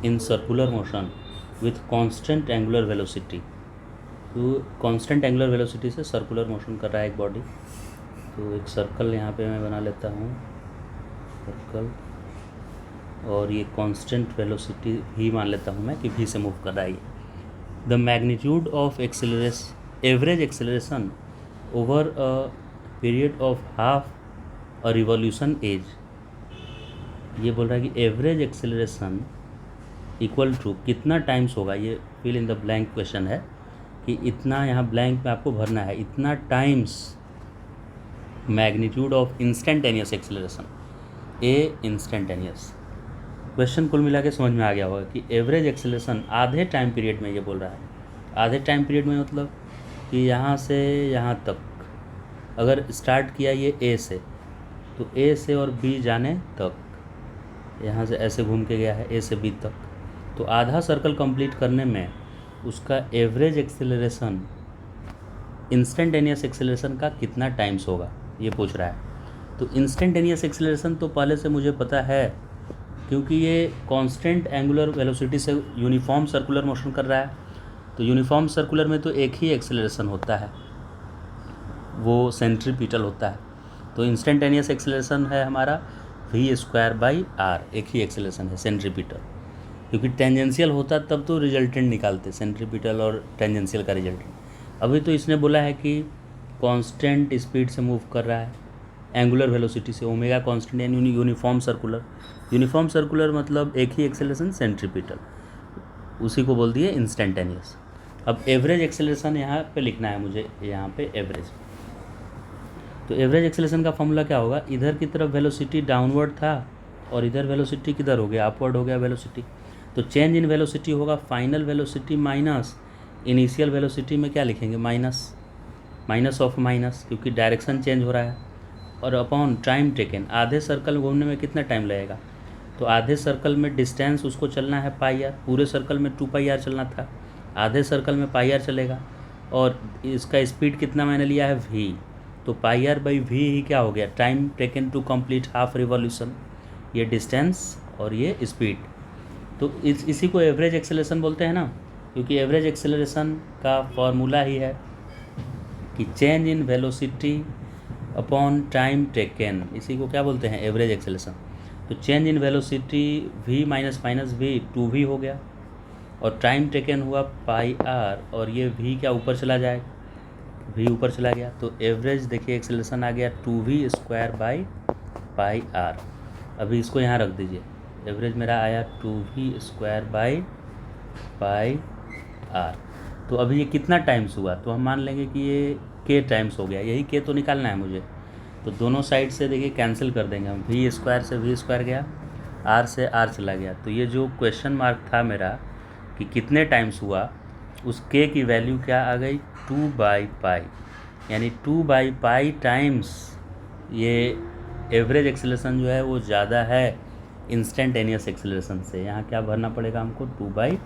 In circular motion with constant angular velocity. तो constant angular velocity से circular motion कर रहा है एक बॉडी। तो एक सर्कल यहाँ पे मैं बना लेता हूँ, सर्कल, और ये कांस्टेंट वेलोसिटी भी मान लेता हूँ मैं कि v से मूव कर रहा है। The magnitude of average acceleration over a period of half a revolution is. ये बोल रहा है कि एवरेज एक्सेलरेशन इक्वल टू कितना टाइम्स होगा, ये fill in the blank question है कि इतना, यहाँ ब्लैंक में आपको भरना है, इतना times magnitude of instantaneous acceleration, A instantaneous. Question कुल मिला के समझ में आ गया होगा कि एवरेज एक्सेलरेशन आधे टाइम पीरियड में, ये बोल रहा है आधे टाइम पीरियड में, मतलब कि यहाँ से यहाँ तक अगर स्टार्ट किया ये ए से, तो ए से और बी जाने तक, यहाँ से ऐसे घूम के गया है ए से बी तक, तो आधा सर्कल कंप्लीट करने में उसका एवरेज एक्सेलरेशन इंस्टेंटेनियस एक्सेलरेशन का कितना टाइम्स होगा, ये पूछ रहा है। तो इंस्टेंटेनियस एक्सेलरेशन तो पहले से मुझे पता है, क्योंकि ये कांस्टेंट एंगुलर वेलोसिटी से यूनिफॉर्म सर्कुलर मोशन कर रहा है। तो यूनिफॉर्म सर्कुलर में तो एक ही एक्सेलरेशन होता है, वो सेंट्रीपिटल होता है। तो इंस्टेंटेनियस एक्सेलरेशन है हमारा v²/r, एक ही एक्सेलरेशन है सेंट्रीपिटल, क्योंकि टेंजेंशियल होता तब तो रिजल्टेंट निकालते, सेंट्रीपिटल और टेंजेंशियल का रिजल्टेंट। अभी तो इसने बोला है कि कांस्टेंट स्पीड से मूव कर रहा है, एंगुलर वेलोसिटी से, ओमेगा कांस्टेंट यानी यूनिफॉर्म सर्कुलर। यूनिफॉर्म सर्कुलर मतलब एक ही एक्सेलरेशन सेंट्रीपिटल, उसी को बोल दिए इंस्टेंटेनियस। अब एवरेज एक्सेलरेशन यहाँ पे लिखना है मुझे, यहाँ पे एवरेज। तो एवरेज एक्सेलरेशन का फॉर्मूला क्या होगा, इधर की तरफ वेलोसिटी डाउनवर्ड था और इधर वेलोसिटी किधर हो गया, अपवर्ड हो गया वेलोसिटी। तो चेंज इन वेलोसिटी होगा final velocity minus initial velocity में क्या लिखेंगे, माइनस ऑफ माइनस, क्योंकि डायरेक्शन चेंज हो रहा है, और अपॉन टाइम टेकन। आधे सर्कल घूमने में कितना टाइम लगेगा, तो आधे सर्कल में डिस्टेंस उसको चलना है πr, पूरे सर्कल में 2πr चलना था, आधे सर्कल में πr चलेगा, और इसका स्पीड कितना मैंने लिया है v, तो πr/v ही क्या हो गया, time taken to complete half revolution, ये डिस्टेंस और ये स्पीड। तो इसी को एवरेज एक्सेलरेशन बोलते हैं ना, क्योंकि एवरेज एक्सेलरेशन का फॉर्मूला ही है कि change in velocity upon time taken, इसी को क्या बोलते हैं, एवरेज एक्सेलरेशन। तो change in velocity v minus v 2v हो गया, और टाइम टेकन हुआ πr, और ये v क्या ऊपर चला जाए, v ऊपर चला गया। तो एवरेज देखिए एक्सेलरेशन आ गया 2v²/πr। अभी इसको यहाँ रख दीजिए, एवरेज मेरा आया 2v²/πr। तो अभी ये कितना टाइम्स हुआ, तो हम मान लेंगे कि ये k टाइम्स हो गया, यही k तो निकालना है मुझे। तो दोनों साइड से देखिए कैंसिल कर देंगे हम, v² से v² गया, r से r चला गया। तो ये जो क्वेश्चन मार्क था मेरा कि कितने टाइम्स हुआ, उस k की वैल्यू क्या आ गई, 2/π, यानी 2/π टाइम्स ये एवरेज एक्सेलरेशन जो है वो ज़्यादा है इंस्टेंटेनियस एक्सेलरेशन से। यहाँ क्या भरना पड़ेगा हमको, 2/π।